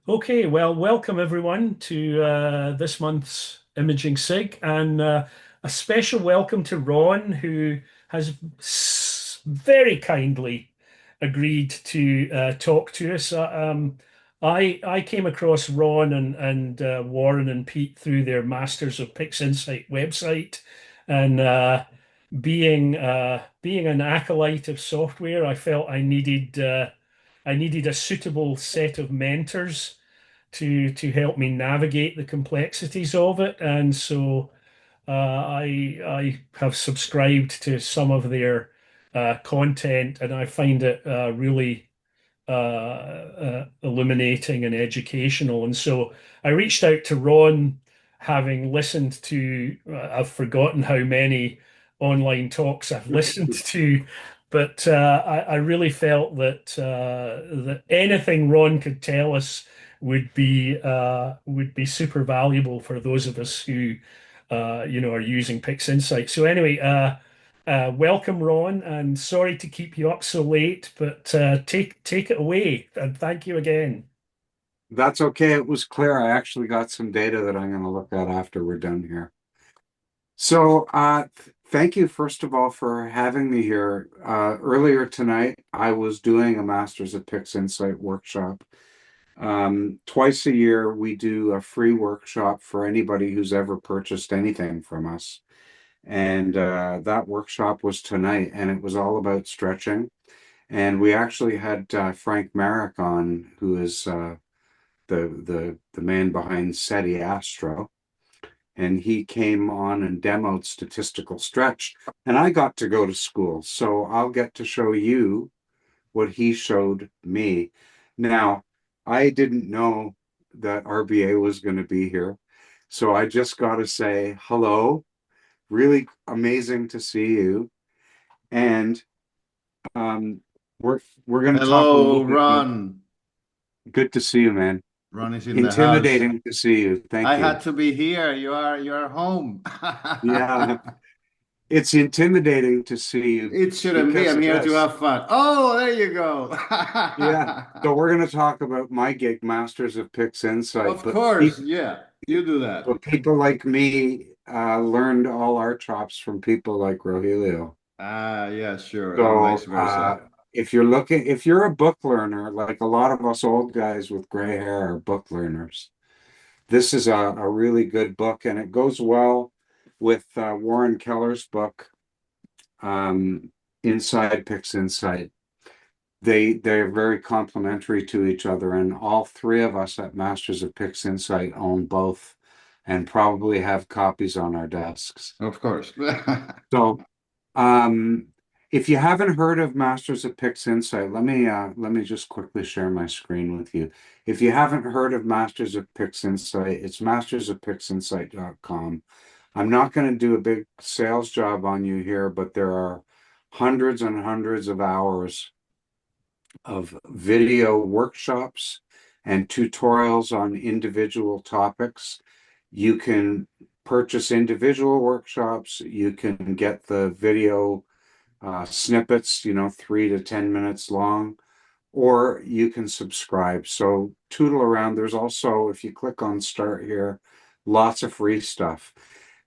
Okay, well, welcome everyone to this month's Imaging SIG, and a special welcome to Ron, who has very kindly agreed to talk to us. I came across Ron and Warren and Pete through their Masters of PixInsight website, and being an acolyte of software, I felt I needed a suitable set of mentors to help me navigate the complexities of it. And so I have subscribed to some of their content, and I find it really illuminating and educational. And so I reached out to Ron, having listened to, I've forgotten how many online talks I've listened to, but I really felt that anything Ron could tell us would be super valuable for those of us who are using PixInsight. So anyway, welcome, Ron, and sorry to keep you up so late, but take it away, and thank you again. That's okay. It was clear. I actually got some data that I'm going to look at after we're done here. So, thank you, first of all, for having me here. Earlier tonight, I was doing a Masters of PixInsight workshop. Twice a year, we do a free workshop for anybody who's ever purchased anything from us. And that workshop was tonight, and it was all about stretching. And we actually had Frank Marek on, who is the man behind SETI and he came on and demoed statistical stretch, and I got to go to school, so I'll get to show you what he showed me. Now, I didn't know that RBA was going to be here, so I just got to say hello. Really amazing to see you, and um, we're going to talk a little Hello, bit about. Ron. Good to see you, man. Ron is in the house. Intimidating to see you. I Thank you. had to be here. You are home. Yeah, it's intimidating to see you It shouldn't be. because I'm of here to this. have fun. Oh, there you go. Yeah. So we're going to talk about my gig, Masters of Pix Insight, Of course, yeah. You do that. but people like me learned all our chops from people like Rogelio. Ah, yeah, sure. And vice So versa. if you're a book learner, like a lot of us old guys with gray hair are book learners, this is a really good book, and it goes well with Warren Keller's book, um, Inside Pix Insight. They're very complementary to each other, and all three of us at Masters of PixInsight own both, and probably have copies on our desks. Of course. So, um, if you haven't heard of Masters of PixInsight, let me just quickly share my screen with you. If you haven't heard of Masters of PixInsight, it's mastersofpixinsight.com. I'm not going to do a big sales job on you here, but there are hundreds and hundreds of hours of video workshops and tutorials on individual topics. You can purchase individual workshops. You can get the video snippets, 3 to 10 minutes long, or you can subscribe. So tootle around. There's also, if you click on start here, lots of free stuff.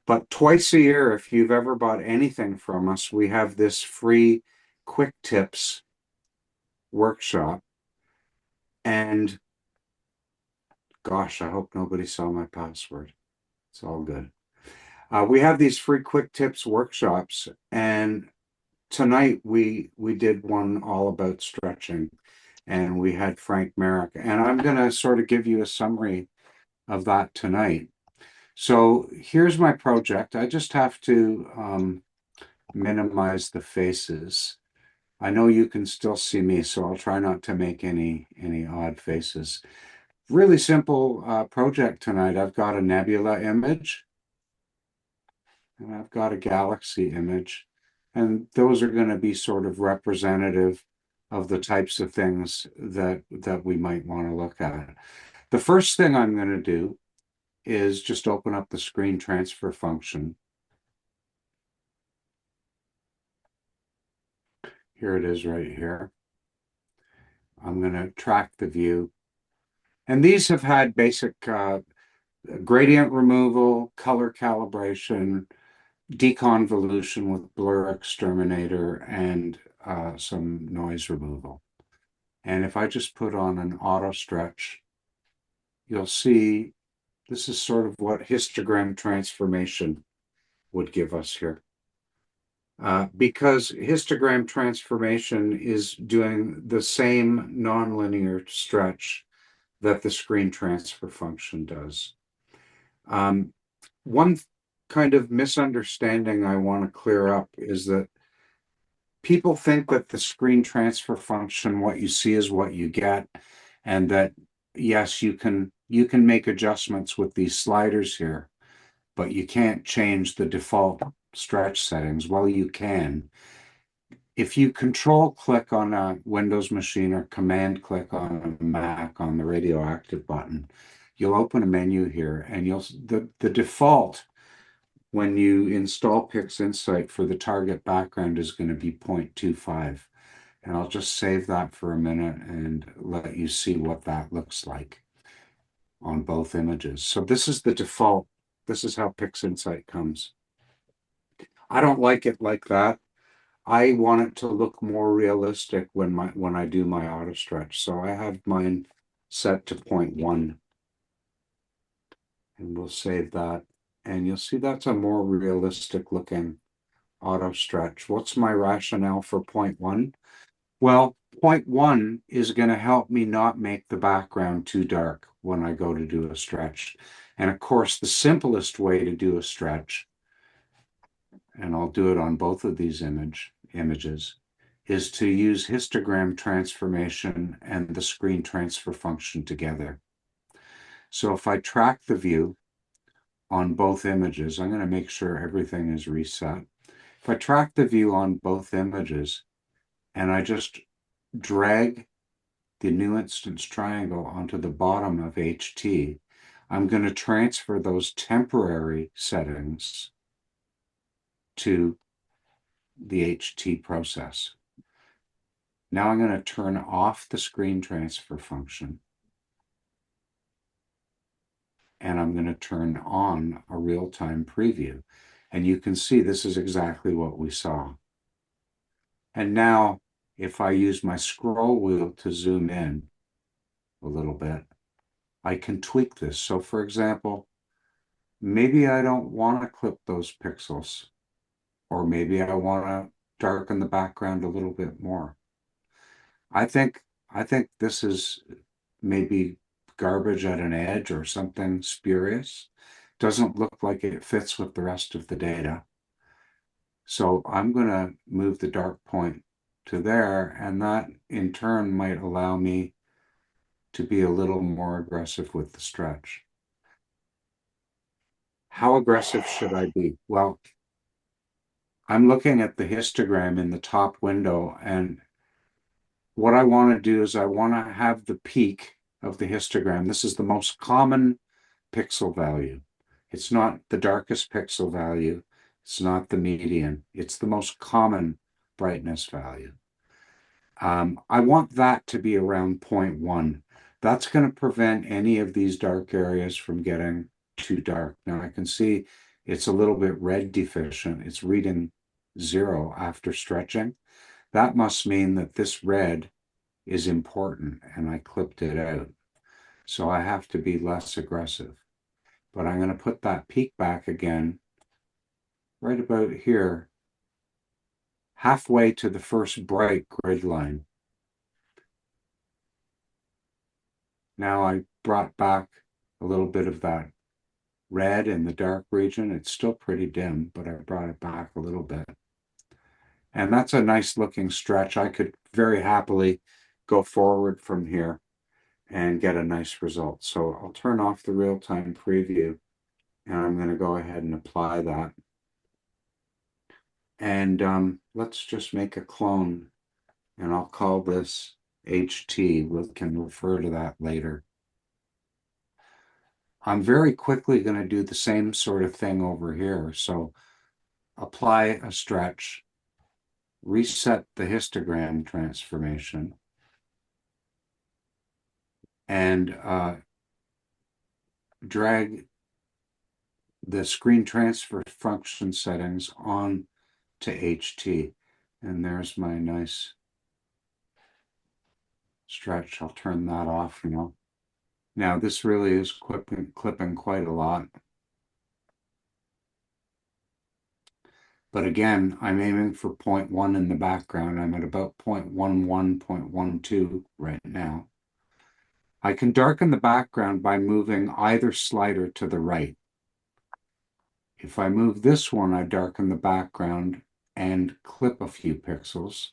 But twice a year, if you've ever bought anything from us, we have this free quick tips workshop. And gosh, I hope nobody saw my password. It's all good. We have these free quick tips workshops, and tonight we did one all about stretching, and we had Frank Merrick, and I'm going to sort of give you a summary of that tonight. So here's my project. I just have to minimize the faces. I know you can still see me, so I'll try not to make any odd faces. Really simple project tonight. I've got a nebula image and I've got a galaxy image, and those are going to be sort of representative of the types of things that we might want to look at. The first thing I'm going to do is just open up the screen transfer function. Here it is right here. I'm going to track the view. And these have had basic gradient removal, color calibration, deconvolution with blur exterminator, and some noise removal. And if I just put on an auto stretch, you'll see this is sort of what histogram transformation would give us here. Because histogram transformation is doing the same nonlinear stretch that the screen transfer function does. One kind of misunderstanding I want to clear up is that people think that the screen transfer function, what you see is what you get, and that yes, you can make adjustments with these sliders here, but you can't change the default stretch settings. Well, you can. If you control click on a Windows machine or command click on a Mac on the radioactive button, you'll open a menu here, and the default when you install PixInsight for the target background is going to be 0.25. And I'll just save that for a minute and let you see what that looks like on both images. So this is the default. This is how PixInsight comes. I don't like it like that. I want it to look more realistic when I do my auto stretch. So I have mine set to 0.1. And we'll save that. And you'll see that's a more realistic looking auto stretch. What's my rationale for 0.1? Well, 0.1 is going to help me not make the background too dark when I go to do a stretch. And of course, the simplest way to do a stretch, and I'll do it on both of these images, is to use histogram transformation and the screen transfer function together. So if I track the view on both images, I'm going to make sure everything is reset. If I track the view on both images and I just drag the new instance triangle onto the bottom of HT, I'm going to transfer those temporary settings to the HT process. Now I'm going to turn off the screen transfer function, and I'm going to turn on a real-time preview. And you can see this is exactly what we saw. And now if I use my scroll wheel to zoom in a little bit, I can tweak this. So for example, maybe I don't want to clip those pixels, or maybe I want to darken the background a little bit more. I think this is maybe garbage at an edge or something spurious. Doesn't look like it fits with the rest of the data. So I'm going to move the dark point to there, and that in turn might allow me to be a little more aggressive with the stretch. How aggressive should I be? Well, I'm looking at the histogram in the top window, and what I want to do is I want to have the peak of the histogram. This is the most common pixel value. It's not the darkest pixel value. It's not the median. It's the most common brightness value. I want that to be around 0.1. That's going to prevent any of these dark areas from getting too dark. Now I can see it's a little bit red deficient. It's reading 0 after stretching. That must mean that this red is important, and I clipped it out. So I have to be less aggressive. But I'm going to put that peak back again, right about here, halfway to the first bright grid line. Now I brought back a little bit of that red in the dark region. It's still pretty dim, but I brought it back a little bit. And that's a nice looking stretch. I could very happily go forward from here and get a nice result. So I'll turn off the real-time preview, and I'm going to go ahead and apply that. And let's just make a clone, and I'll call this HT. We can refer to that later. I'm very quickly going to do the same sort of thing over here. So apply a stretch, reset the histogram transformation, and drag the screen transfer function settings on to HT. And there's my nice stretch. I'll turn that off now. Now this really is clipping quite a lot. But again, I'm aiming for 0.1 in the background. I'm at about 0.11, 0.12 right now. I can darken the background by moving either slider to the right. If I move this one, I darken the background and clip a few pixels,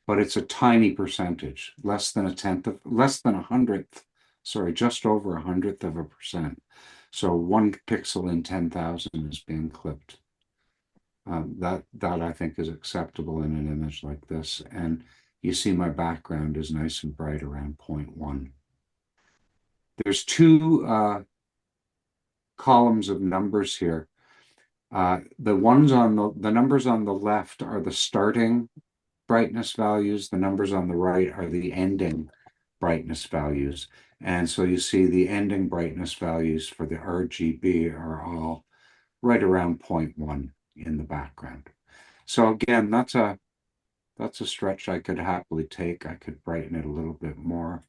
but it's a tiny percentage, less than a hundredth, sorry, just over 100th of a percent. So 1 pixel in 10,000 is being clipped. That I think is acceptable in an image like this. And you see my background is nice and bright around 0.1. There's two columns of numbers here. The numbers on the left are the starting brightness values. The numbers on the right are the ending brightness values. And so you see the ending brightness values for the RGB are all right around 0.1 in the background. So again, that's a stretch I could happily take. I could brighten it a little bit more,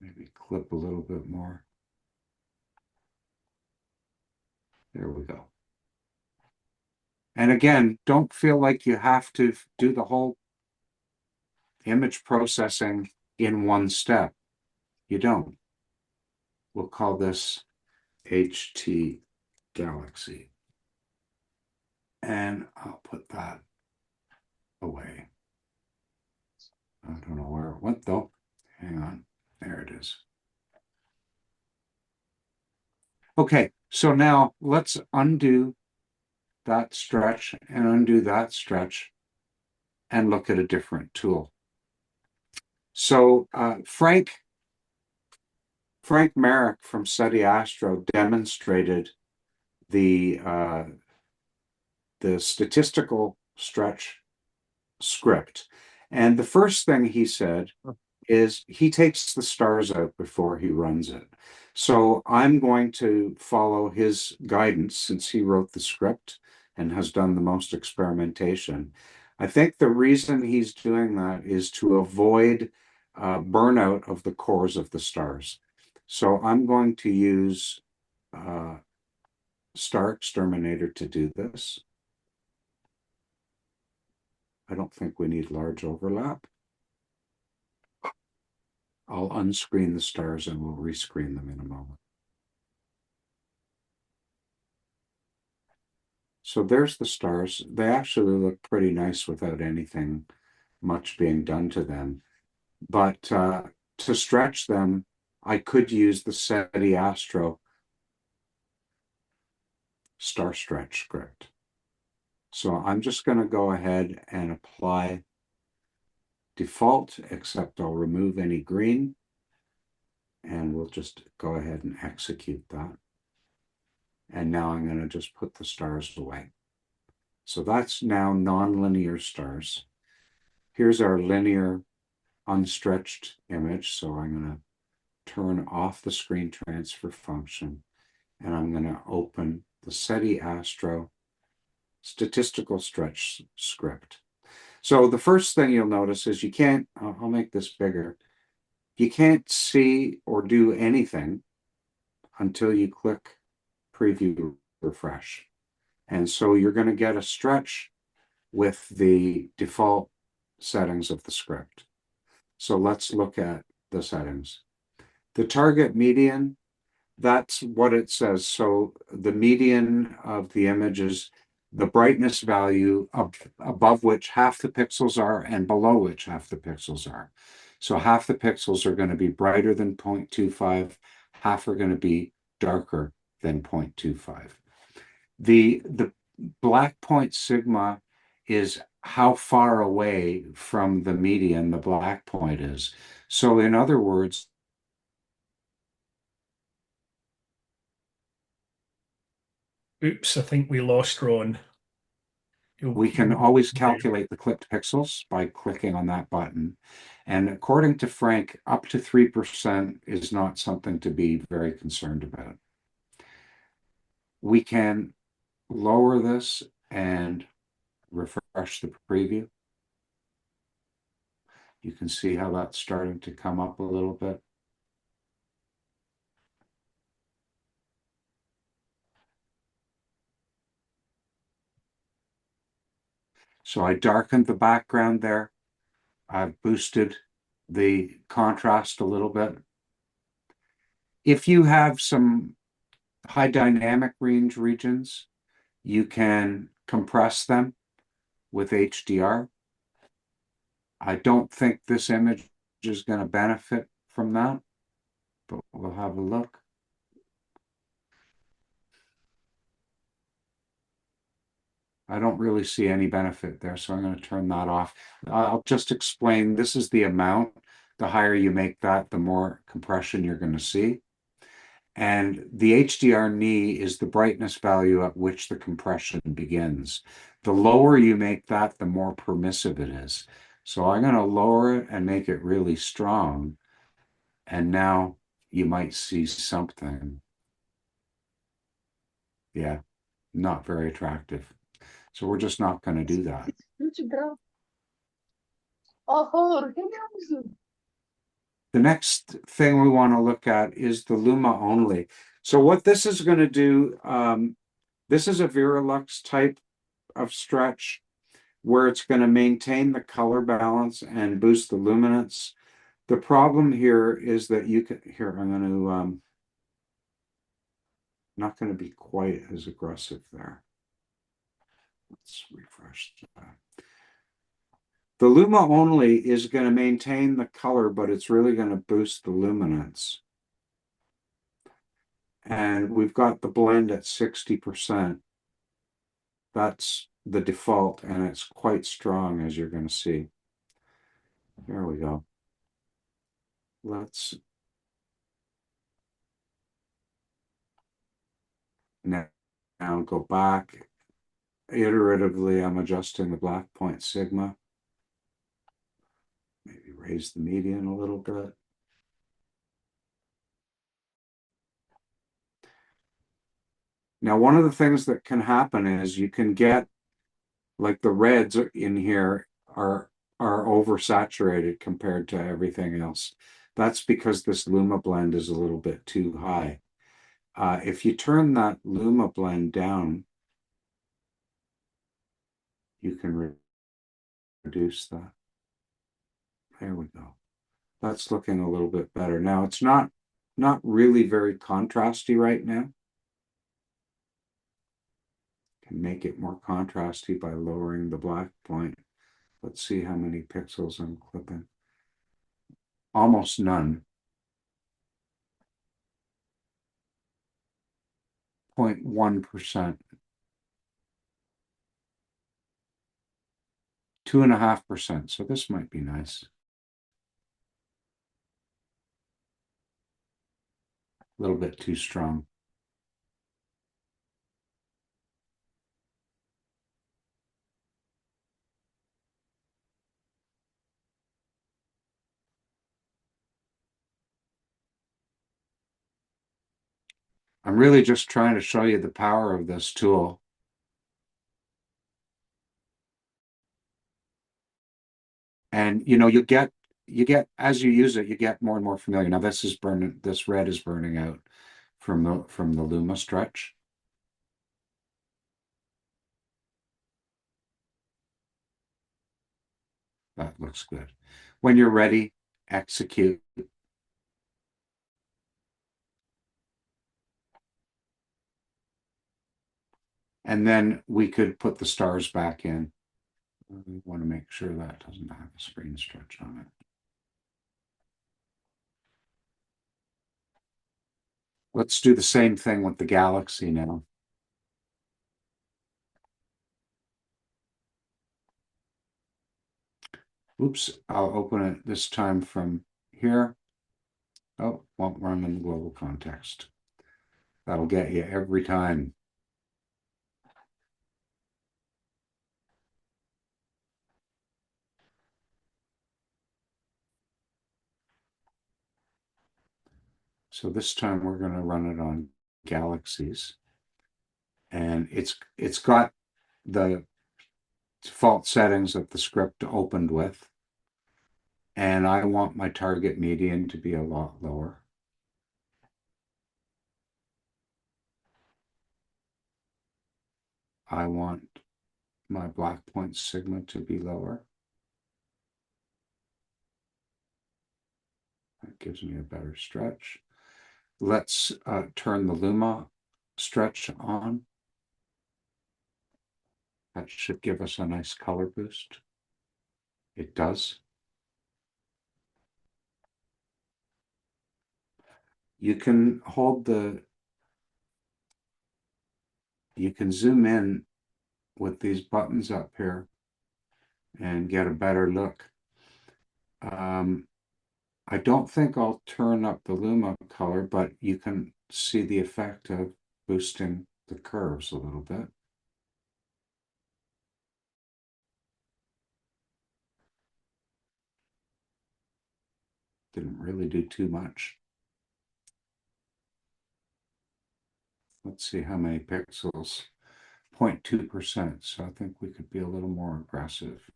maybe clip a little bit more. There we go. And again, don't feel like you have to do the whole image processing in one step. You don't. We'll call this HT Galaxy. And I'll put that away. I don't know where it went though. Hang on. There it is. Okay, so now let's undo that stretch and undo that stretch and look at a different tool. So Frank Merrick from SJAA demonstrated the statistical stretch script. And the first thing he said is he takes the stars out before he runs it. So I'm going to follow his guidance since he wrote the script and has done the most experimentation. I think the reason he's doing that is to avoid burnout of the cores of the stars. So I'm going to use Star Exterminator to do this. I don't think we need large overlap. I'll unscreen the stars and we'll rescreen them in a moment. So there's the stars. They actually look pretty nice without anything much being done to them. But to stretch them, I could use the SETI-ASTRO star stretch script. So I'm just going to go ahead and apply default, except I'll remove any green. And we'll just go ahead and execute that. And now I'm going to just put the stars away. So that's now nonlinear stars. Here's our linear unstretched image. So I'm going to turn off the screen transfer function. And I'm going to open the SETI-ASTRO statistical stretch script. So the first thing you'll notice is you can't, I'll make this bigger. You can't see or do anything until you click preview refresh. And so you're going to get a stretch with the default settings of the script. So let's look at the settings. The target median, that's what it says. So the median of the image is the brightness value above which half the pixels are and below which half the pixels are. So half the pixels are going to be brighter than 0.25, half are going to be darker than 0.25. The black point sigma is how far away from the median the black point is. So in other words, Oops, I think we lost Ron. We can always calculate the clipped pixels by clicking on that button. And according to Frank, up to 3% is not something to be very concerned about. We can lower this and refresh the preview. You can see how that's starting to come up a little bit. So I darkened the background there. I've boosted the contrast a little bit. If you have some high dynamic range regions, you can compress them with HDR. I don't think this image is going to benefit from that, but we'll have a look. I don't really see any benefit there, so I'm going to turn that off. I'll just explain, this is the amount. The higher you make that, the more compression you're going to see. And the HDR knee is the brightness value at which the compression begins. The lower you make that, the more permissive it is. So I'm going to lower it and make it really strong. And now you might see something. Yeah, not very attractive. So we're just not going to do that. The next thing we want to look at is the Luma only. So what this is going to do, this is a Verilux type of stretch where it's going to maintain the color balance and boost the luminance. The problem here is that you can, here, I'm going to, not going to be quite as aggressive there. Let's refresh that. The Luma only is going to maintain the color, but it's really going to boost the luminance. And we've got the blend at 60%. That's the default, and it's quite strong, as you're going to see. There we go. Let's now go back. Iteratively, I'm adjusting the black point sigma. Maybe raise the median a little bit. Now, one of the things that can happen is you can get, like the reds in here are oversaturated compared to everything else. That's because this Luma blend is a little bit too high. If you turn that Luma blend down, you can reduce that. There we go. That's looking a little bit better. Now, it's not really very contrasty right now. Can make it more contrasty by lowering the black point. Let's see how many pixels I'm clipping. Almost none. 0.1%. 2.5%. So this might be nice. A little bit too strong. I'm really just trying to show you the power of this tool. And you know, you get as you use it, you get more and more familiar. Now this is burning, this red is burning out from the Luma stretch. That looks good. When you're ready, execute. And then we could put the stars back in. We want to make sure that doesn't have a screen stretch on it. Let's do the same thing with the galaxy now. Oops, I'll open it this time from here. Oh, won't run in the global context. That'll get you every time. So this time we're going to run it on galaxies. And it's got the default settings that the script opened with. And I want my target median to be a lot lower. I want my black point sigma to be lower. That gives me a better stretch. Let's turn the luma stretch on. That should give us a nice color boost. It does. You can you can zoom in with these buttons up here and get a better look. I don't think I'll turn up the luma color, but you can see the effect of boosting the curves a little bit. Didn't really do too much. Let's see how many pixels. 0.2%, so I think we could be a little more aggressive.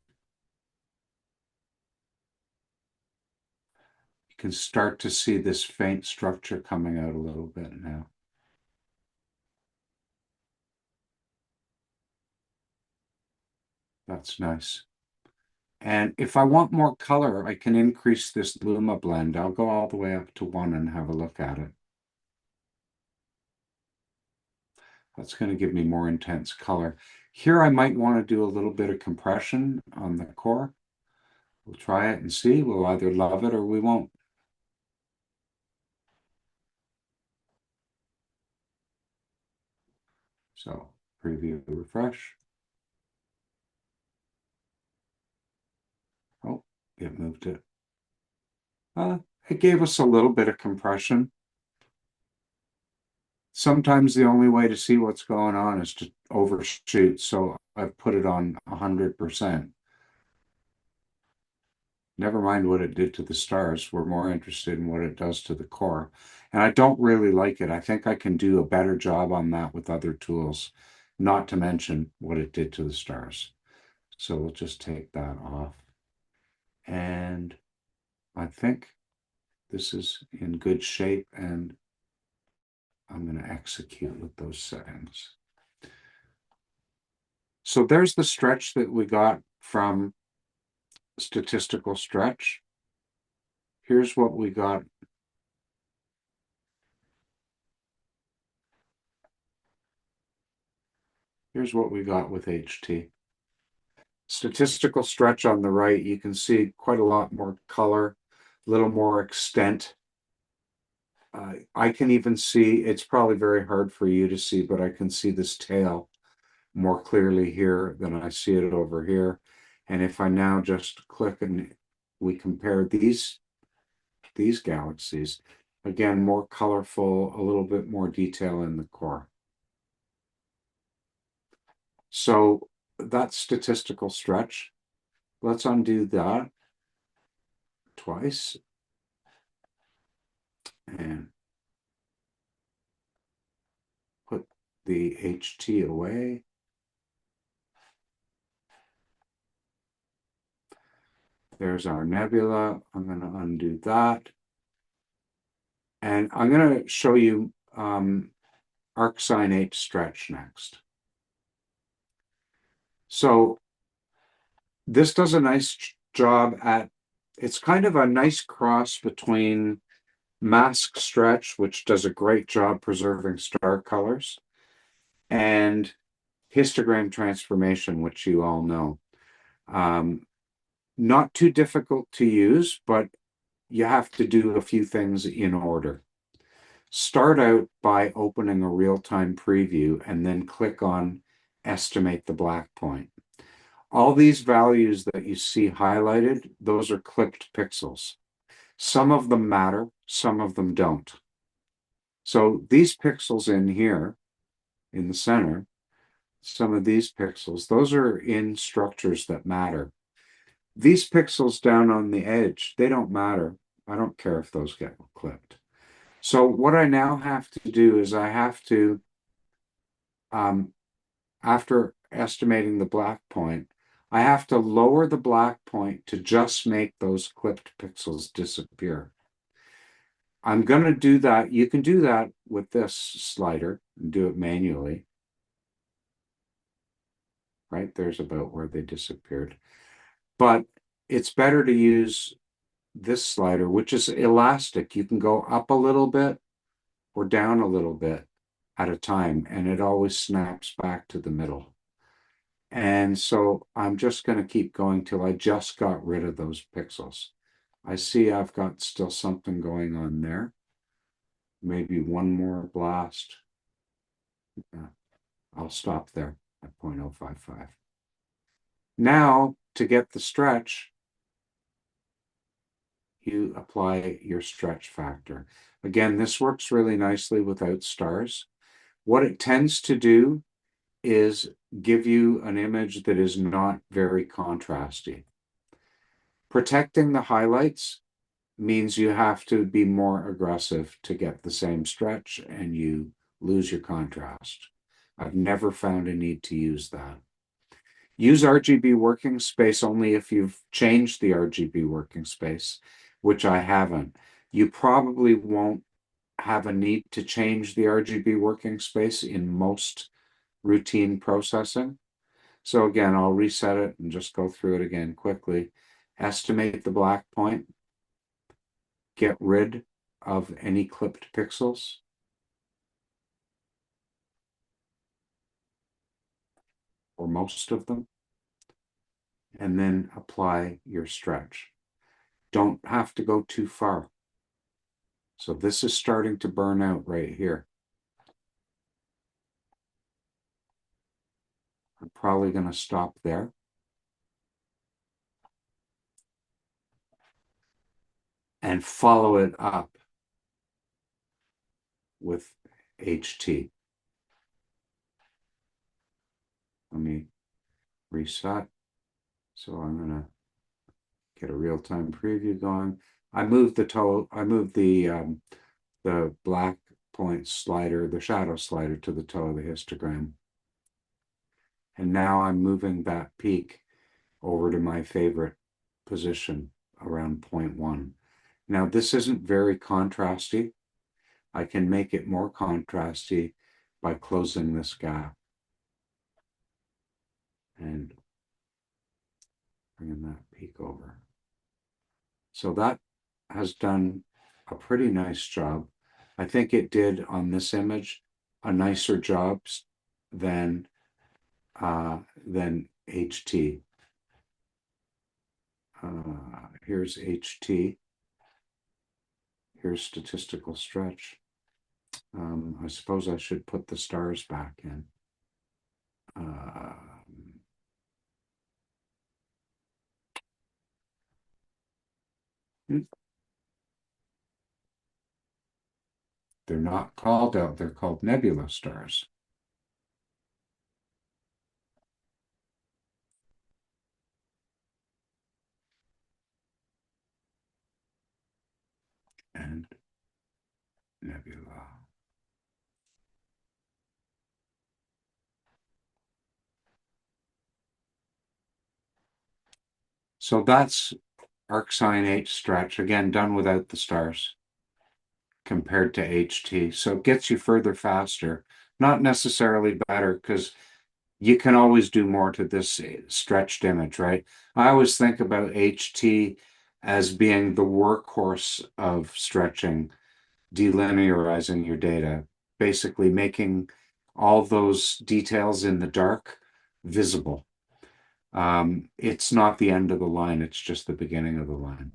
You can start to see this faint structure coming out a little bit now. That's nice. And if I want more color, I can increase this luma blend. I'll go all the way up to 1 and have a look at it. That's going to give me more intense color. Here I might want to do a little bit of compression on the core. We'll try it and see. We'll either love it or we won't. So preview, refresh. Oh, it moved it. It gave us a little bit of compression. Sometimes the only way to see what's going on is to overshoot. So I've put it on 100%. Never mind what it did to the stars. We're more interested in what it does to the core. And I don't really like it. I think I can do a better job on that with other tools, not to mention what it did to the stars. So we'll just take that off. And I think this is in good shape, and I'm going to execute with those settings. So there's the stretch that we got from statistical stretch. Here's what we got. Here's what we got with HT. Statistical stretch on the right, you can see quite a lot more color, a little more extent. I can even see, it's probably very hard for you to see, but I can see this tail more clearly here than I see it over here. And if I now just click and we compare these galaxies, again, more colorful, a little bit more detail in the core. So that's statistical stretch. Let's undo that twice. And put the HT away. There's our nebula. I'm going to undo that. And I'm going to show you ArcSine H stretch next. So this does a nice job at, it's kind of a nice cross between mask stretch, which does a great job preserving star colors, and histogram transformation, which you all know. Not too difficult to use, but you have to do a few things in order. Start out by opening a real-time preview and then click on estimate the black point. All these values that you see highlighted, those are clipped pixels. Some of them matter, some of them don't. So these pixels in here, in the center, some of these pixels, those are in structures that matter. These pixels down on the edge, they don't matter. I don't care if those get clipped. So what I now have to do is I have to, after estimating the black point, I have to lower the black point to just make those clipped pixels disappear. I'm going to do that. You can do that with this slider and do it manually. Right there's about where they disappeared. But it's better to use this slider, which is elastic. You can go up a little bit or down a little bit at a time, and it always snaps back to the middle. And so I'm just going to keep going till I just got rid of those pixels. I see I've got still something going on there. Maybe one more blast. I'll stop there at 0.055. Now, to get the stretch, you apply your stretch factor. Again, this works really nicely without stars. What it tends to do is give you an image that is not very contrasty. Protecting the highlights means you have to be more aggressive to get the same stretch and you lose your contrast. I've never found a need to use that. Use RGB working space only if you've changed the RGB working space, which I haven't. You probably won't have a need to change the RGB working space in most routine processing. So again, I'll reset it and just go through it again quickly. Estimate the black point. Get rid of any clipped pixels. Or most of them. And then apply your stretch. Don't have to go too far. So this is starting to burn out right here. I'm probably going to stop there. And follow it up with HT. Let me reset. So I'm going to get a real-time preview going. I moved the black point slider, the shadow slider to the toe of the histogram. And now I'm moving that peak over to my favorite position around 0.1. Now this isn't very contrasty. I can make it more contrasty by closing this gap and bringing that peak over. So that has done a pretty nice job. I think it did on this image a nicer job than HT. Here's HT. Here's statistical stretch. I suppose I should put the stars back in. They're not called out, they're called nebula stars. And nebula. So that's arcsine H stretch, again, done without the stars compared to HT. So it gets you further faster, not necessarily better, because you can always do more to this stretched image, right? I always think about HT as being the workhorse of stretching, delinearizing your data, basically making all those details in the dark visible. It's not the end of the line, it's just the beginning of the line.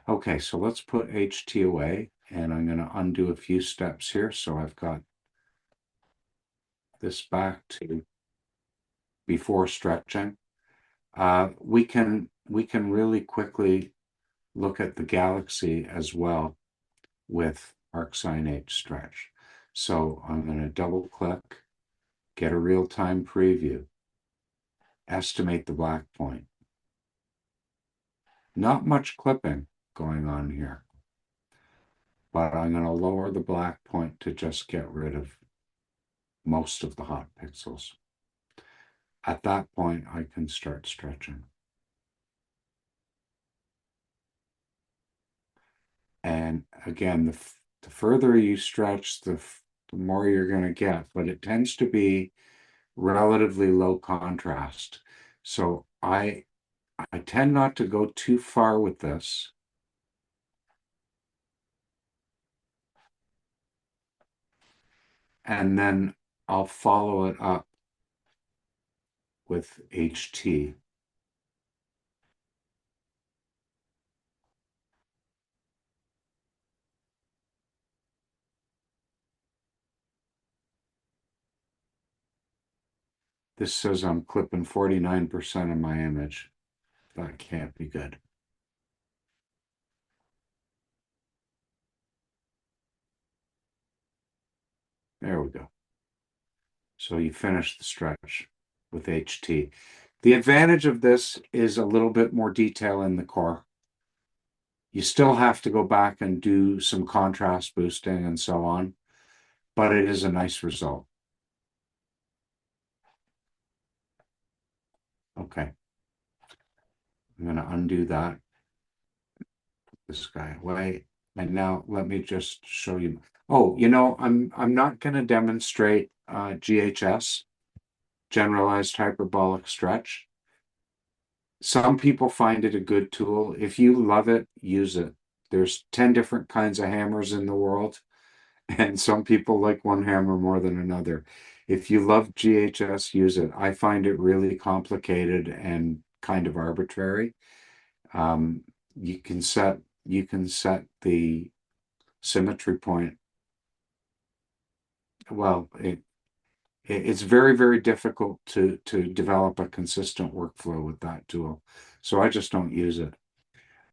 Okay, so let's put HT away, and I'm going to undo a few steps here. So I've got this back to before stretching. We can really quickly look at the galaxy as well with arcsine H stretch. So I'm going to double click, get a real-time preview, estimate the black point. Not much clipping going on here, but I'm going to lower the black point to just get rid of most of the hot pixels. At that point, I can start stretching. And again, the further you stretch, the more you're going to get, but it tends to be relatively low contrast. So I tend not to go too far with this. And then I'll follow it up with HT. This says I'm clipping 49% of my image. That can't be good. There we go. So you finish the stretch with HT. The advantage of this is a little bit more detail in the core. You still have to go back and do some contrast boosting and so on, but it is a nice result. Okay. I'm going to undo that. Put this guy away. And now let me just show you. Oh, I'm not going to demonstrate GHS, generalized hyperbolic stretch. Some people find it a good tool. If you love it, use it. There's 10 different kinds of hammers in the world, and some people like one hammer more than another. If you love GHS, use it. I find it really complicated and kind of arbitrary. You can set the symmetry point. Well, it's very, very difficult to develop a consistent workflow with that tool. So I just don't use it.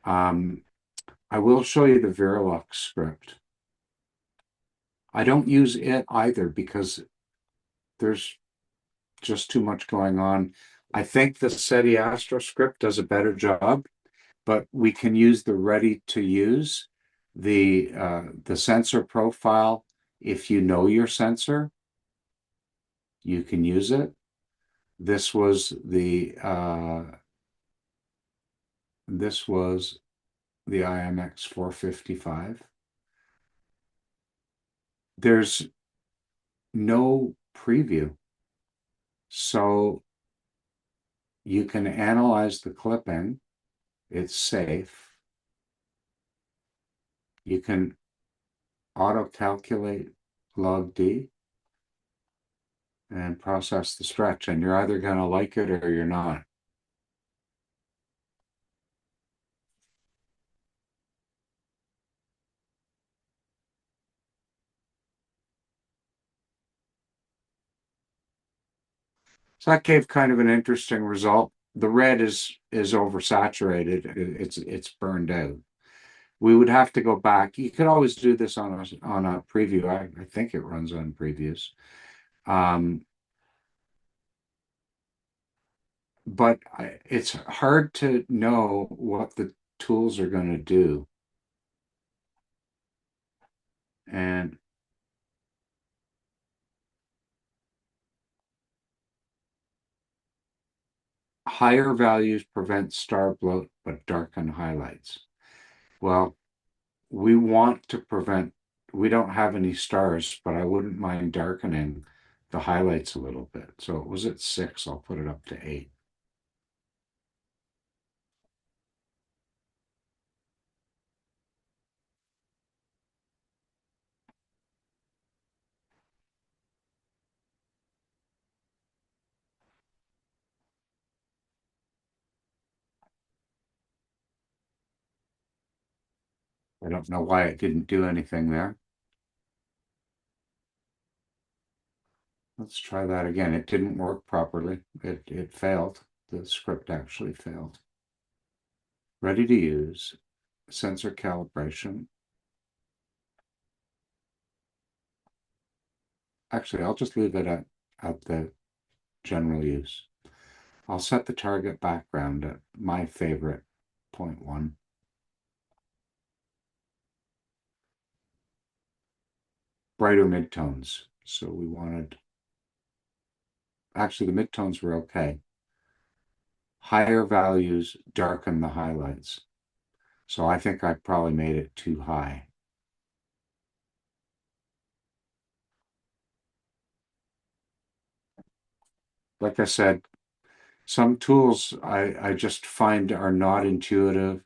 I will show you the Verilux script. I don't use it either because there's just too much going on. I think the SJAA script does a better job, but we can use the ready to use, the sensor profile. If you know your sensor, you can use it. This was the IMX 455. There's no preview, so you can analyze the clipping. It's safe. You can auto-calculate log D and process the stretch, and you're either going to like it or you're not. So that gave kind of an interesting result. The red is oversaturated. It's burned out. We would have to go back. You could always do this on a preview. I think it runs on previews. But it's hard to know what the tools are going to do. And higher values prevent star bloat, but darken highlights. Well, we want to prevent, we don't have any stars, but I wouldn't mind darkening the highlights a little bit. So it was at 6, I'll put it up to 8. I don't know why it didn't do anything there. Let's try that again. It didn't work properly. It failed. The script actually failed. Ready to use. Sensor calibration. Actually, I'll just leave it at the general use. I'll set the target background at my favorite 0.1. brighter midtones. So we wanted, actually the midtones were okay. Higher values darken the highlights. So I think I probably made it too high. Like I said, some tools I just find are not intuitive,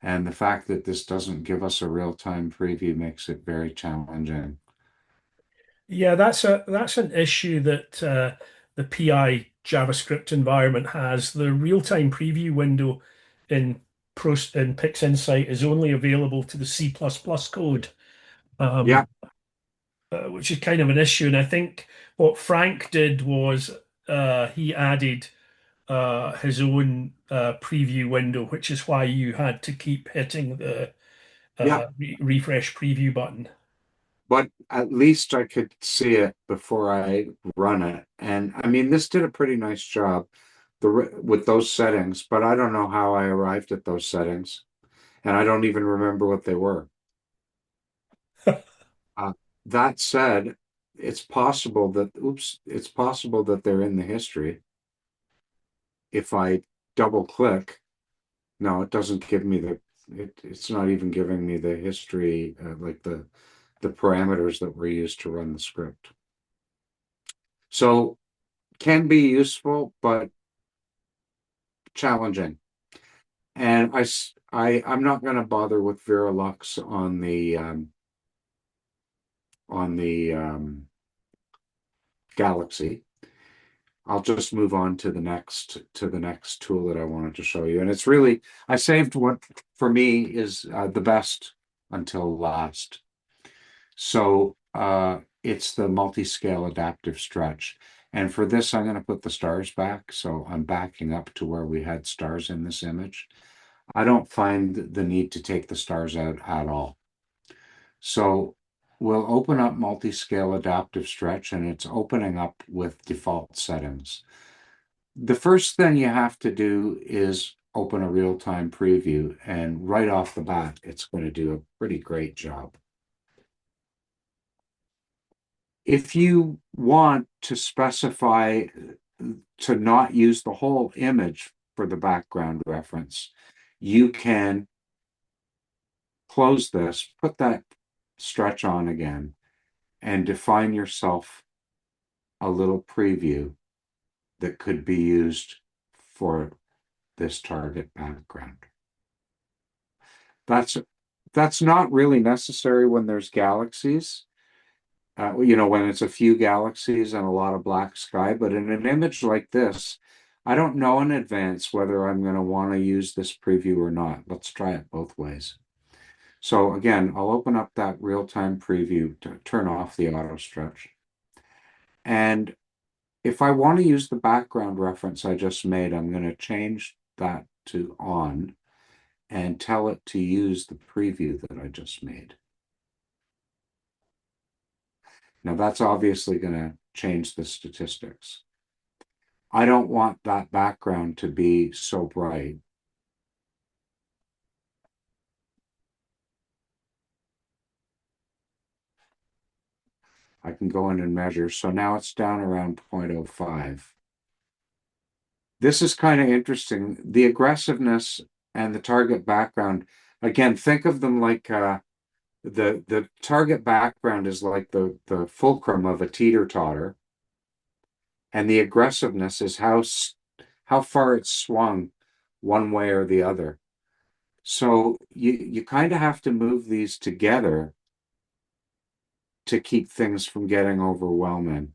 and the fact that this doesn't give us a real-time preview makes it very challenging. Yeah, that's an issue that the PI JavaScript environment has. The real-time preview window in in PixInsight is only available to the C++ code, Yeah, um, which is kind of an issue. And I think what Frank did was he added his own preview window, which is why you had to keep hitting the yeah, refresh preview button. but at least I could see it before I run it. And I mean, this did a pretty nice job with those settings, but I don't know how I arrived at those settings, and I don't even remember what they were. Uh, that said, it's possible that they're in the history. If I double click, no, it doesn't give me it's not even giving me the history, like the parameters that were used to run the script. So can be useful, but challenging. And I'm not going to bother with Verilux on the Galaxy. I'll just move on to the next tool that I wanted to show you. And it's really, I saved what for me is the best until last. So it's the multi-scale adaptive stretch. And for this, I'm going to put the stars back. So I'm backing up to where we had stars in this image. I don't find the need to take the stars out at all. So we'll open up multi-scale adaptive stretch, and it's opening up with default settings. The first thing you have to do is open a real-time preview, and right off the bat, it's going to do a pretty great job. If you want to specify to not use the whole image for the background reference, you can close this, put that stretch on again, and define yourself a little preview that could be used for this target background. That's not really necessary when there's galaxies. When it's a few galaxies and a lot of black sky, but in an image like this, I don't know in advance whether I'm going to want to use this preview or not. Let's try it both ways. So again, I'll open up that real-time preview to turn off the auto stretch. And if I want to use the background reference I just made, I'm going to change that to on and tell it to use the preview that I just made. Now that's obviously going to change the statistics. I don't want that background to be so bright. I can go in and measure. So now it's down around 0.05. This is kind of interesting. The aggressiveness and the target background, again, think of them like the target background is like the fulcrum of a teeter-totter, and the aggressiveness is how far it's swung one way or the other. So you kind of have to move these together to keep things from getting overwhelming.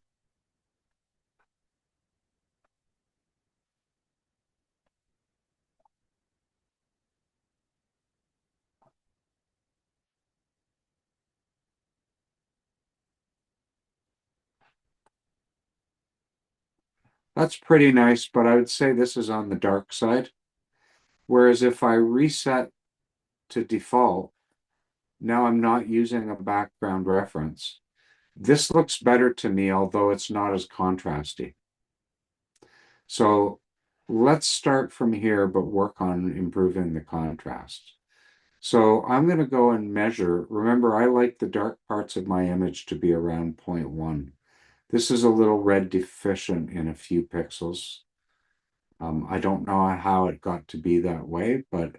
That's pretty nice, but I would say this is on the dark side. Whereas if I reset to default, now I'm not using a background reference. This looks better to me, although it's not as contrasty. So let's start from here, but work on improving the contrast. So I'm going to go and measure. Remember, I like the dark parts of my image to be around 0.1. This is a little red deficient in a few pixels. I don't know how it got to be that way, but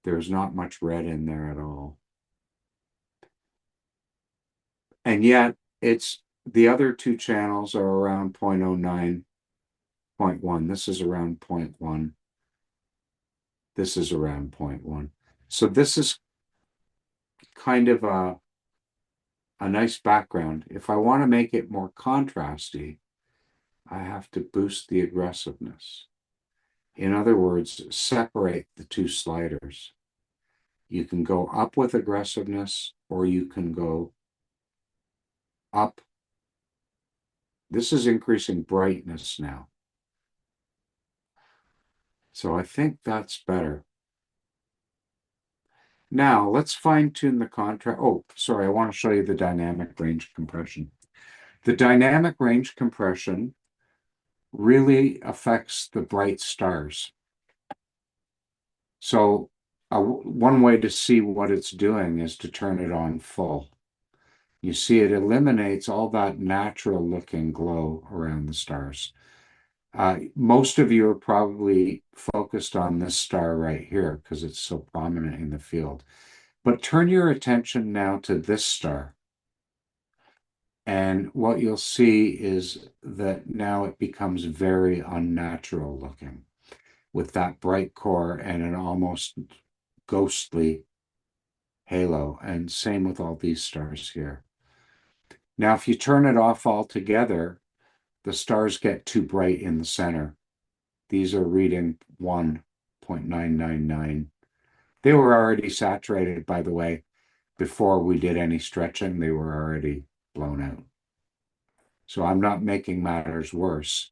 there's not much red in there at all. And yet it's the other two channels are around 0.09, 0.1. This is around 0.1. This is around 0.1. So this is kind of a nice background. If I want to make it more contrasty, I have to boost the aggressiveness. In other words, separate the two sliders. You can go up with aggressiveness, or you can go up. This is increasing brightness now. So I think that's better. Now let's fine tune the contrast. Oh, sorry, I want to show you the dynamic range compression. The dynamic range compression really affects the bright stars. So one way to see what it's doing is to turn it on full. You see it eliminates all that natural looking glow around the stars. Most of you are probably focused on this star right here because it's so prominent in the field. But turn your attention now to this star. And what you'll see is that now it becomes very unnatural looking with that bright core and an almost ghostly halo. And same with all these stars here. Now, if you turn it off altogether, the stars get too bright in the center. These are reading 1.999. They were already saturated, by the way. Before we did any stretching, they were already blown out. So I'm not making matters worse.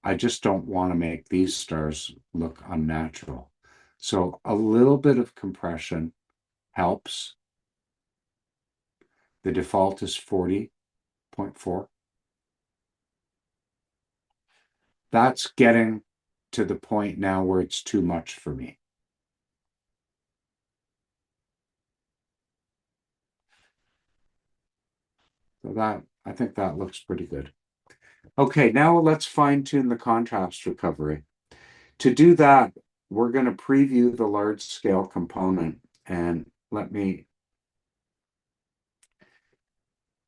I just don't want to make these stars look unnatural. So a little bit of compression helps. The default is 40.4. That's getting to the point now where it's too much for me. So that, I think that looks pretty good. Okay, now let's fine tune the contrast recovery. To do that, we're going to preview the large scale component, and let me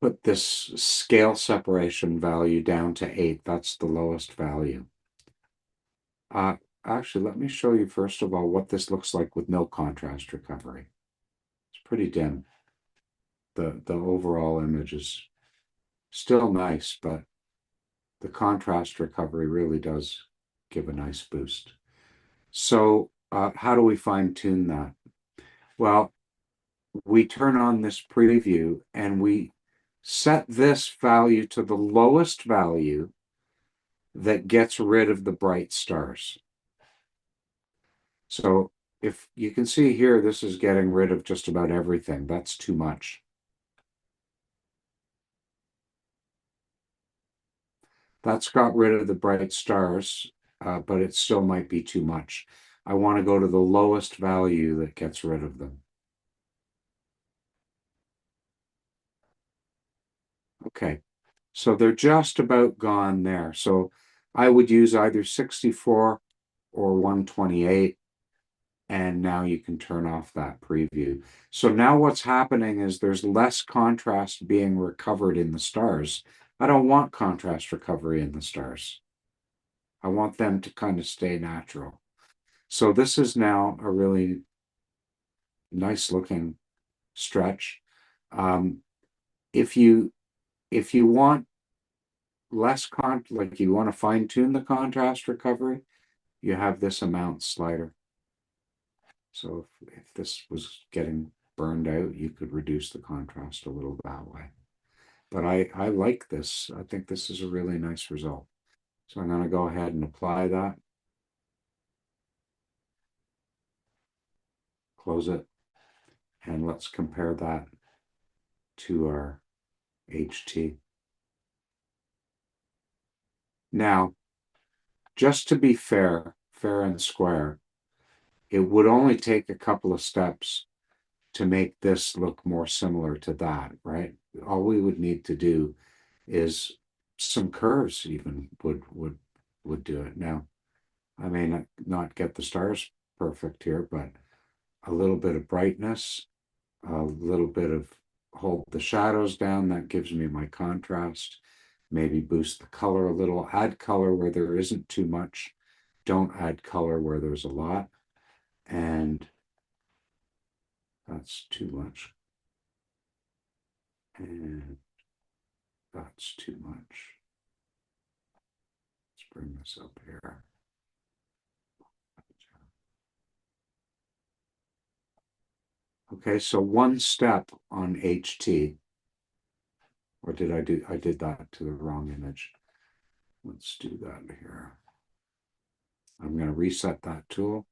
put this scale separation value down to 8. That's the lowest value. Actually, let me show you first of all what this looks like with no contrast recovery. It's pretty dim. The overall image is still nice, but the contrast recovery really does give a nice boost. So how do we fine tune that? Well, we turn on this preview and we set this value to the lowest value that gets rid of the bright stars. So if you can see here, this is getting rid of just about everything. That's too much. That's got rid of the bright stars, but it still might be too much. I want to go to the lowest value that gets rid of them. Okay, so they're just about gone there. So I would use either 64 or 128. And now you can turn off that preview. So now what's happening is there's less contrast being recovered in the stars. I don't want contrast recovery in the stars. I want them to kind of stay natural. So this is now a really nice looking stretch. If you want less like you want to fine tune the contrast recovery, you have this amount slider. So if this was getting burned out, you could reduce the contrast a little that way. But I like this. I think this is a really nice result. So I'm going to go ahead and apply that. Close it. And let's compare that to our HT. Now, just to be fair and square, it would only take a couple of steps to make this look more similar to that, right? All we would need to do is some curves even would do it. Now, I may not get the stars perfect here, but a little bit of brightness, a little bit of hold the shadows down, that gives me my contrast. Maybe boost the color a little, add color where there isn't too much. Don't add color where there's a lot. And that's too much. And that's too much. Let's bring this up here. Okay, so one step on HT. Or did I did that to the wrong image. Let's do that here. I'm going to reset that tool.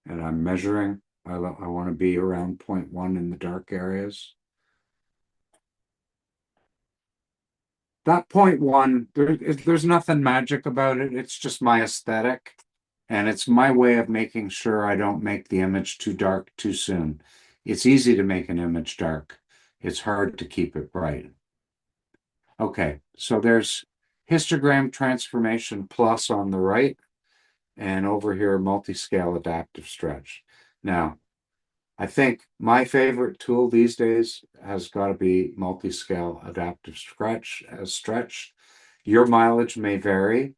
And I'm measuring. I want to be around 0.1 in the dark areas. That 0.1, there's nothing magic about it. It's just my aesthetic. And it's my way of making sure I don't make the image too dark too soon. It's easy to make an image dark. It's hard to keep it bright. Okay, so there's histogram transformation plus on the right, and over here, multi-scale adaptive stretch. Now, I think my favorite tool these days has got to be multi-scale adaptive stretch. Your mileage may vary.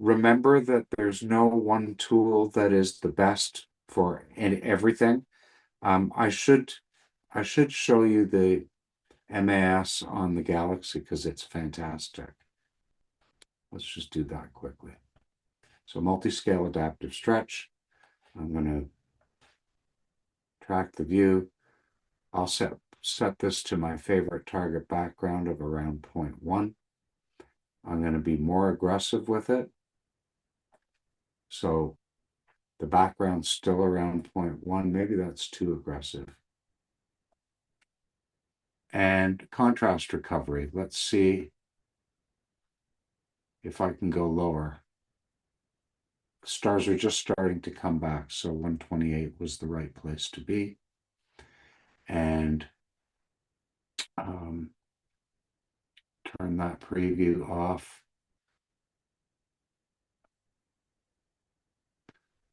Remember that there's no one tool that is the best for everything. I should show you the MAS on the Galaxy because it's fantastic. Let's just do that quickly. So multi-scale adaptive stretch. I'm going to track the view. I'll set this to my favorite target background of around 0.1. I'm going to be more aggressive with it. So the background's still around 0.1. Maybe that's too aggressive. And contrast recovery. Let's see if I can go lower. Stars are just starting to come back, so 128 was the right place to be. And turn that preview off.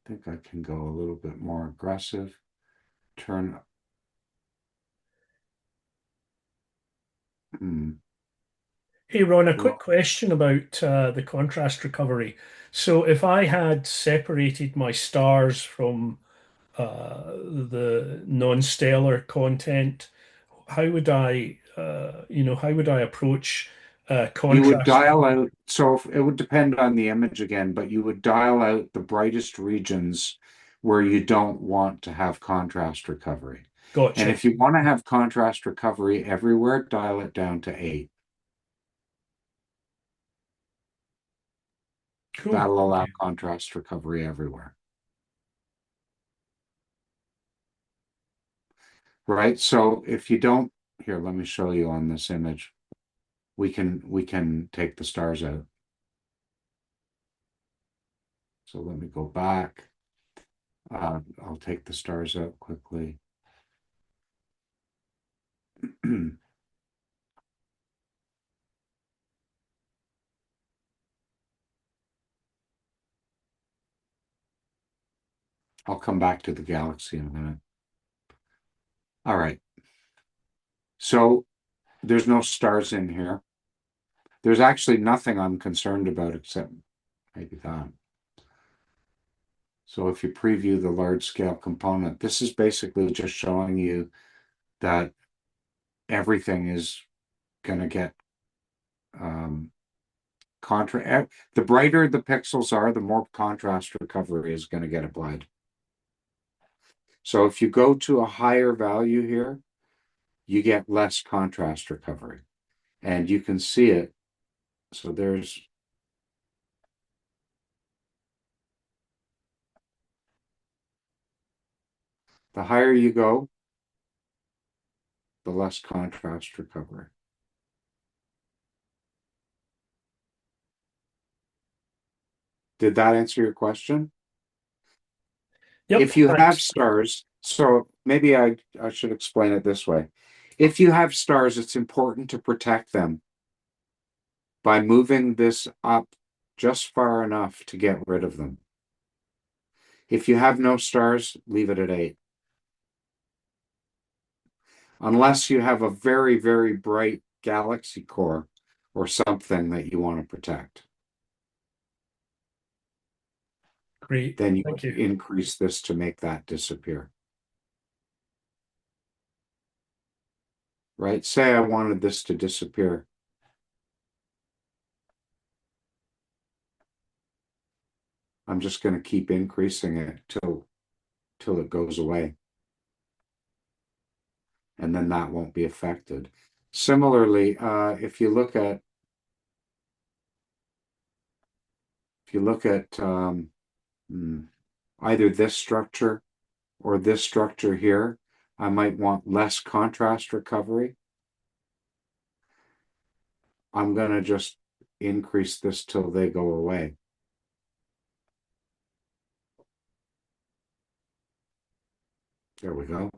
I think I can go a little bit more aggressive. Turn. Hey, Ron, a quick question about the contrast recovery. So if I had separated my stars from the non-stellar content, how would how would I approach You would contrast? dial out, so it would depend on the image again, but you would dial out the brightest regions where you don't want to have contrast recovery. Gotcha. And if you want to have contrast recovery everywhere, dial it down to 8. Cool. That'll allow contrast recovery everywhere. Right? So if you don't, here, let me show you on this image. We can take the stars out. So let me go back. I'll take the stars out quickly. I'll come back to the Galaxy in a minute. All right. So there's no stars in here. There's actually nothing I'm concerned about except maybe that. So if you preview the large scale component, this is basically just showing you that everything is going to get the brighter the pixels are, the more contrast recovery is going to get applied. So if you go to a higher value here, you get less contrast recovery. And you can see it. So there's the higher you go, the less contrast recovery. Did that answer your question? Yep, If you have thanks. stars, so maybe I should explain it this way. If you have stars, it's important to protect them by moving this up just far enough to get rid of them. If you have no stars, leave it at 8. Unless you have a very, very bright galaxy core or something that you want to protect. Great. Then you Thank you. increase this to make that disappear. Right? Say I wanted this to disappear. I'm just going to keep increasing it till it goes away. And then that won't be affected. Similarly, if you look at either this structure or this structure here, I might want less contrast recovery. I'm going to just increase this till they go away. There we go.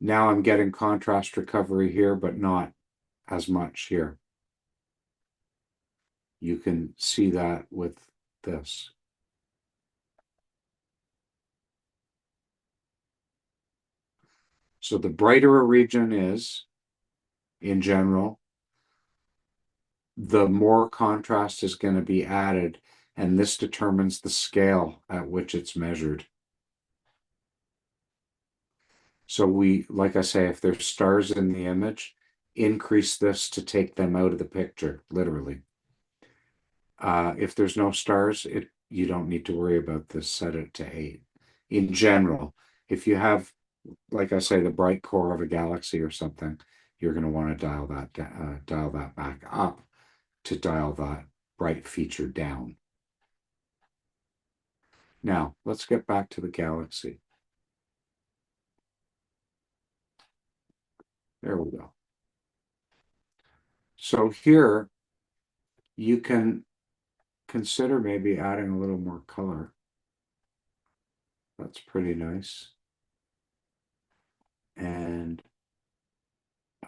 Now I'm getting contrast recovery here, but not as much here. You can see that with this. So the brighter a region is, in general, the more contrast is going to be added, and this determines the scale at which it's measured. So we, like I say, if there's stars in the image, increase this to take them out of the picture, literally. If there's no stars, you don't need to worry about this, set it to 8. In general, if you have, like I say, the bright core of a galaxy or something, you're going to want to dial that back up to dial that bright feature down. Now, let's get back to the galaxy. There we go. So here, you can consider maybe adding a little more color. That's pretty nice. And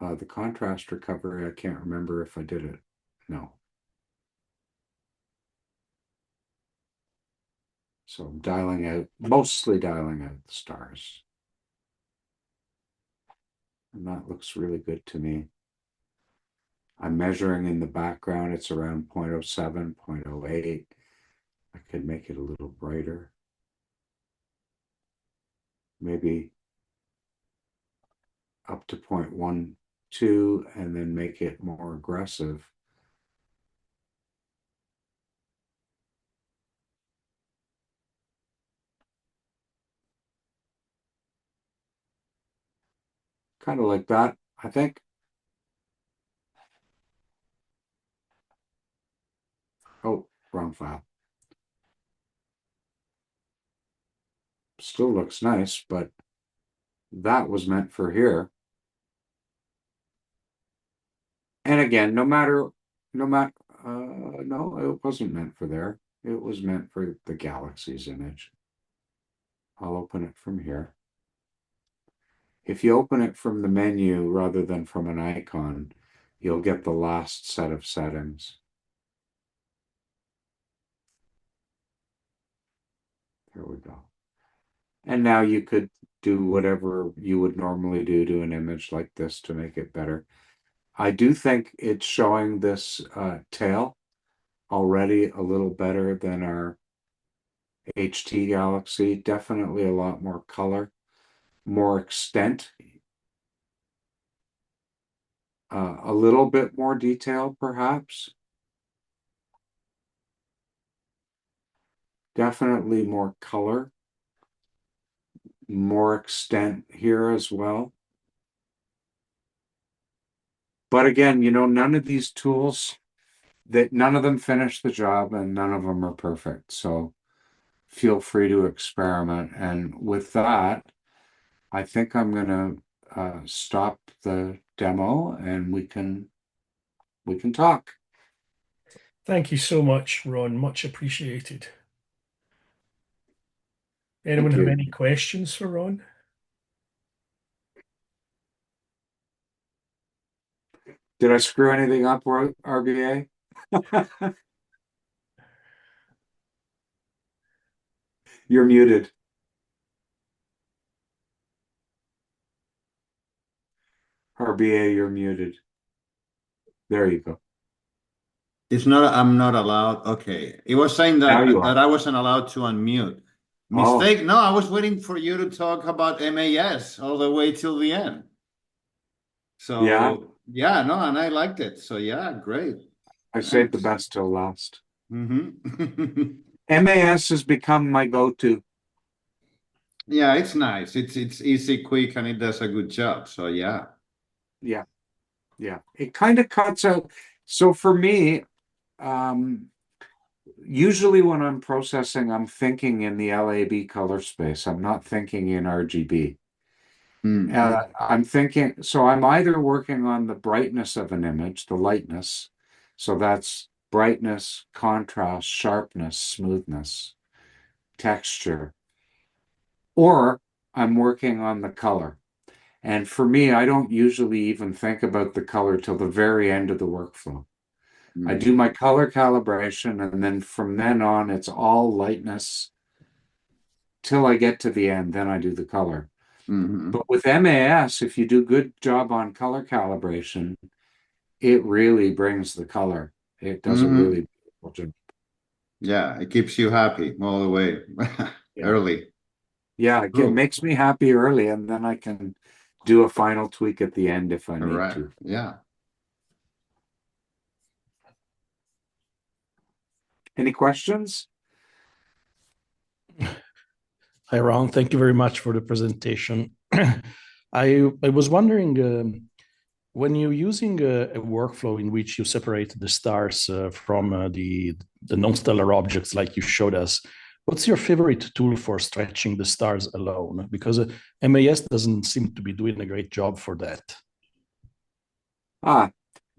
the contrast recovery, I can't remember if I did it. No. So I'm dialing out, mostly dialing out the stars. And that looks really good to me. I'm measuring in the background, it's around 0.07, 0.08. I could make it a little brighter. Maybe up to 0.12 and then make it more aggressive. Kind of like that, I think. Oh, wrong file. Still looks nice, but that was meant for here. And again, no, it wasn't meant for there. It was meant for the galaxy's image. I'll open it from here. If you open it from the menu rather than from an icon, you'll get the last set of settings. There we go. And now you could do whatever you would normally do to an image like this to make it better. I do think it's showing this tail already a little better than our HT Galaxy. Definitely a lot more color, more extent, a little bit more detail, perhaps. Definitely more color. more extent here as well. But again, none of these tools, none of them finish the job and none of them are perfect. So feel free to experiment. And with that, I think I'm going to stop the demo and we can talk. Thank you so much, Ron. Much appreciated. Anyone Thank have you. any questions for Ron? Did I screw anything up, RBA? You're muted. RBA, you're muted. There you go. It's not, I'm not allowed. Okay. It was saying Now you that are. I wasn't allowed to unmute. Oh, Mistake. No, I was waiting for you to talk about MAS all the way till the end. yeah. So yeah, no, and I liked it. So yeah, great. I saved the Thanks. best till last. Mm-hmm. MAS has become my go-to. Yeah, it's nice. It's easy, quick, and it does a good job. So yeah. Yeah. Yeah. It kind of cuts out. So for me, um, usually when I'm processing, I'm thinking in the LAB color space. I'm not thinking in RGB. Mm. I'm thinking, so I'm either working on the brightness of an image, the lightness. So that's brightness, contrast, sharpness, smoothness, texture, or I'm working on the color. And for me, I don't usually even think about the color till the very end of the workflow. I Mm. do my color calibration, and then from then on, it's all lightness till I get to the end. Then I do the color. Mm-hmm. But with MAS, if you do good job on color calibration, it really brings the color. It does a Mm-hmm. really beautiful job. Yeah, it keeps you happy all the way Yeah. early. Yeah, it Cool. makes me happy early, and then I can do a final tweak at the end if I need Correct. to. Yeah. Any questions? Hi, Ron. Thank you very much for the presentation. I was wondering, when you're using a workflow in which you separate the stars from the non-stellar objects like you showed us, what's your favorite tool for stretching the stars alone? Because MAS doesn't seem to be doing a great job for that.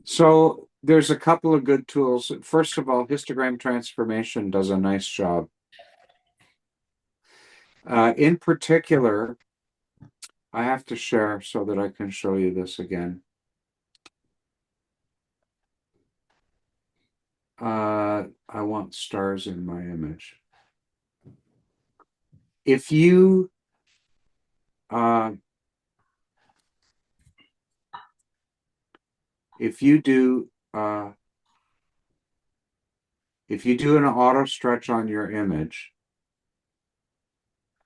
So there's a couple of good tools. First of all, histogram transformation does a nice job. In particular, I have to share so that I can show you this again. I want stars in my image. If you uh, if you do an auto stretch on your image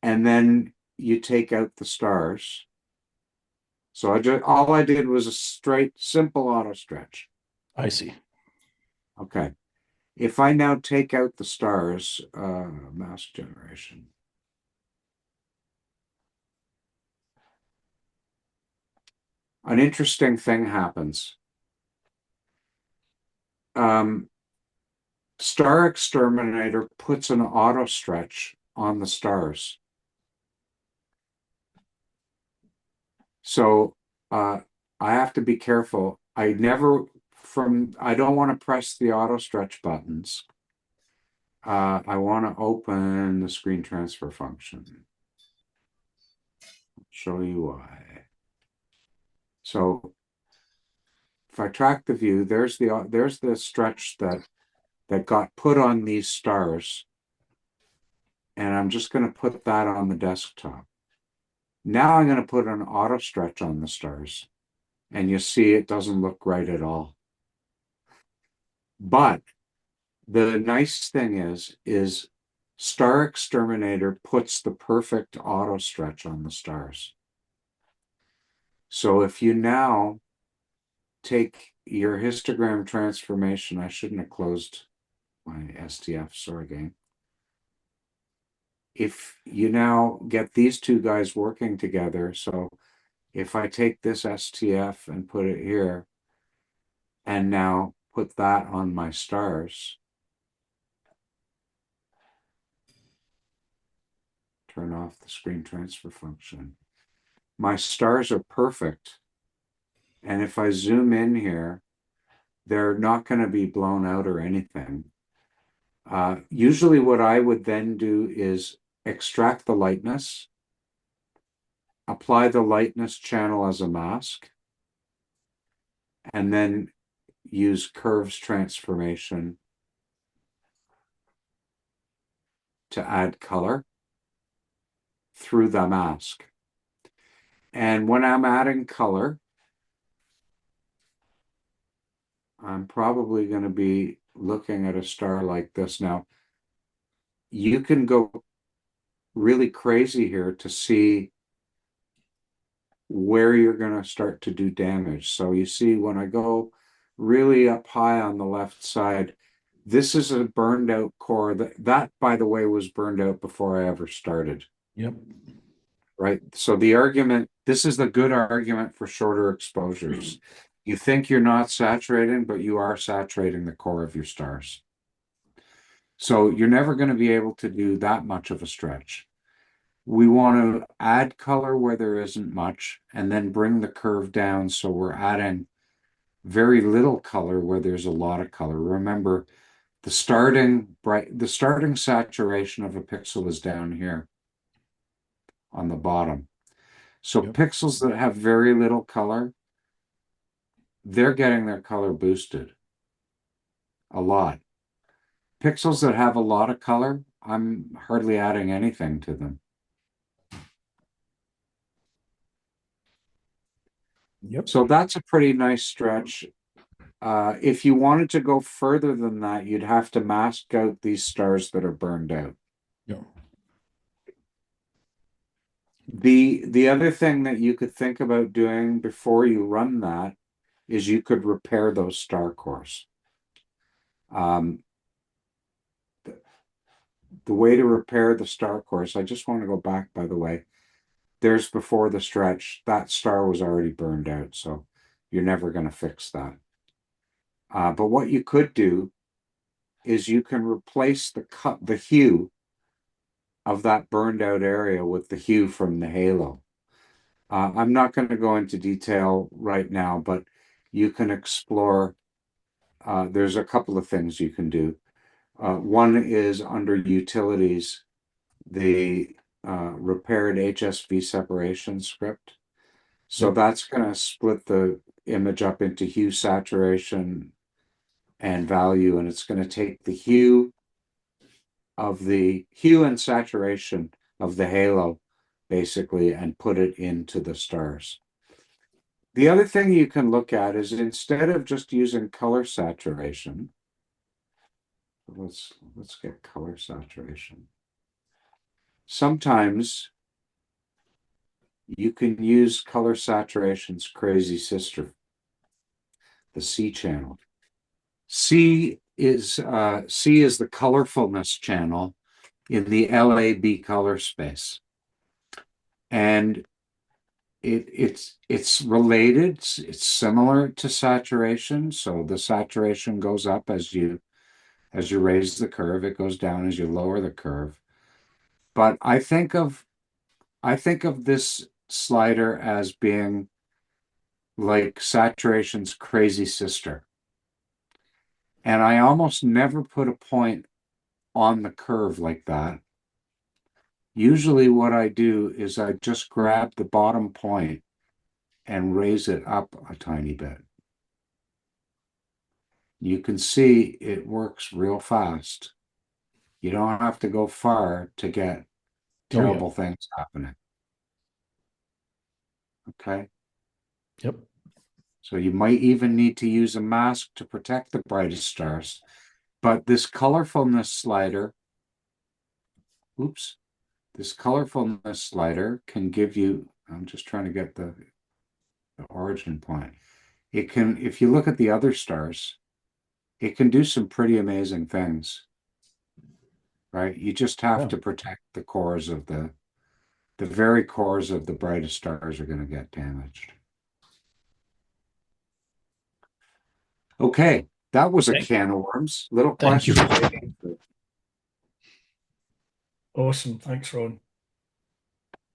and then you take out the stars. So all I did was a straight, simple auto stretch. I see. Okay. If I now take out the stars, mask generation. An interesting thing happens. Star Exterminator puts an auto stretch on the stars. So I have to be careful. I don't want to press the auto stretch buttons. I want to open the screen transfer function. I'll show you why. So if I track the view, there's the stretch that got put on these stars. And I'm just going to put that on the desktop. Now I'm going to put an auto stretch on the stars. And you see it doesn't look right at all. But the nice thing is Star Exterminator puts the perfect auto stretch on the stars. So if you now take your histogram transformation, I shouldn't have closed my STF, sorry, game. if you now get these two guys working together, so if I take this STF and put it here, and now put that on my stars, turn off the screen transfer function. My stars are perfect. And if I zoom in here, they're not going to be blown out or anything. Usually what I would then do is extract the lightness, apply the lightness channel as a mask, and then use curves transformation to add color through the mask. And when I'm adding color, I'm probably going to be looking at a star like this. Now, you can go really crazy here to see where you're going to start to do damage. So you see when I go really up high on the left side, this is a burned out core. That, by the way, was burned out before I ever started. Yep. Right. So the argument, this is the good argument for shorter exposures. You think you're not saturating, but you are saturating the core of your stars. So you're never going to be able to do that much of a stretch. We want to add color where there isn't much, and then bring the curve down so we're adding very little color where there's a lot of color. Remember, the starting saturation of a pixel is down here on the bottom. So Yep. pixels that have very little color, they're getting their color boosted a lot. Pixels that have a lot of color, I'm hardly adding anything to them. Yep. So that's a pretty nice stretch. If you wanted to go further than that, you'd have to mask out these stars that are burned out. Yep. The other thing that you could think about doing before you run that is you could repair those star cores. The way to repair the star cores, I just want to go back, by the way. There's before the stretch, that star was already burned out, so you're never going to fix that. But what you could do is you can replace the hue of that burned out area with the hue from the halo. I'm not going to go into detail right now, but you can explore. There's a couple of things you can do. One is under utilities, the repaired HSV separation script. So that's going to split the image up into hue, saturation, and value, and it's going to take the hue and saturation of the halo, basically, and put it into the stars. The other thing you can look at is instead of just using color saturation, let's get color saturation. Sometimes you can use color saturation's crazy sister, the C channel. C is the colorfulness channel in the LAB color space. And it's related, it's similar to saturation. So the saturation goes up as you raise the curve, it goes down as you lower the curve. But I think of this slider as being like saturation's crazy sister. And I almost never put a point on the curve like that. Usually what I do is I just grab the bottom point and raise it up a tiny bit. You can see it works real fast. You don't have to go far to get terrible things happening. Okay. Yep. So you might even need to use a mask to protect the brightest stars. But this colorfulness slider, this colorfulness slider can give you, I'm just trying to get the origin point. It can, if you look at the other stars, it can do some pretty amazing things, right? You just have Yeah. to protect the cores of the very cores of the brightest stars are going to get damaged. Okay, that was a can of worms. Little Thank you. questions. Awesome. Thanks, Ron.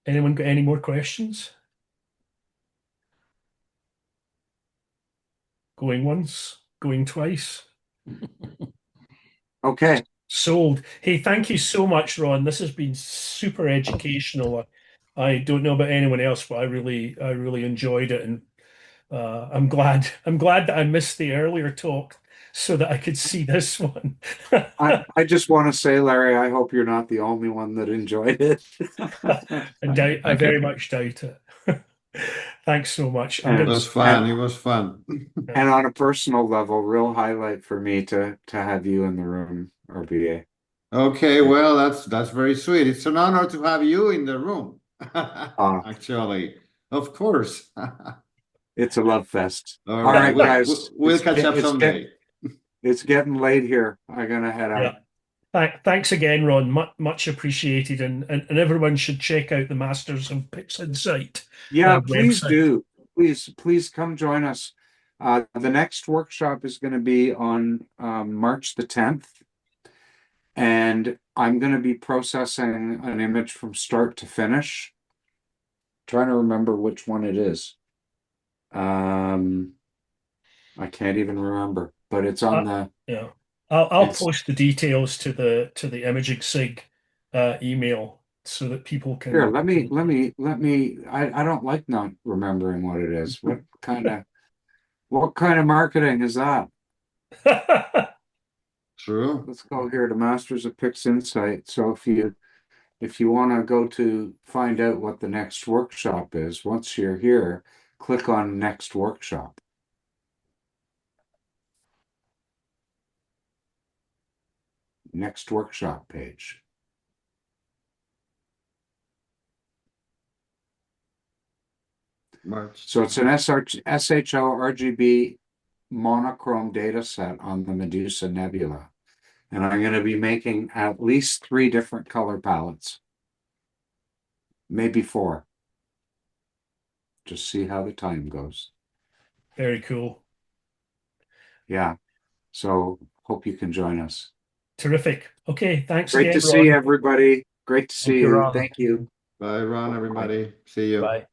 Anyone got any more questions? Going once, going twice. Okay. Sold. Hey, thank you so much, Ron. This has been super educational. I don't know about anyone else, but I really enjoyed it, and I'm glad that I missed the earlier talk so that I could see this one. I just want to say, Larry, I hope you're not the only one that enjoyed it. I very much doubt it. Thanks so much. I'm It going was to. fun. It was fun. And on a personal level, real highlight for me to have you in the room, RBA. Okay, well, that's very sweet. It's an honor to have you in the room. Actually, of course. It's a love fest. All All right, right, guys. we'll catch up someday. It's getting late here. I'm gonna head out. Thanks again, Ron. Much appreciated, and everyone should check out the Masters of PixInsight. Yeah, please website. do. Please come join us. The next workshop is going to be on March the 10th, and I'm going to be processing an image from start to finish. Trying to remember which one it is. I can't even remember, but it's on the. Yeah. I'll post the details to the Imaging SIG email so that people can. Here, let me. I don't like not remembering what it is. What kind of marketing is that? True. Let's go here to Masters of PixInsight. So if you want to go to find out what the next workshop is, once you're here, click on next workshop. Next workshop page. March. So it's an SHO RGB monochrome data set on the Medusa Nebula. And I'm going to be making at least 3 different color palettes. Maybe 4. Just see how the time goes. Very cool. Yeah. So hope you can join us. Terrific. Okay, thanks Great again, to see Ron. everybody. Great to see Thank you, you. Ron. Thank you. Bye, Ron, everybody. See you. Bye.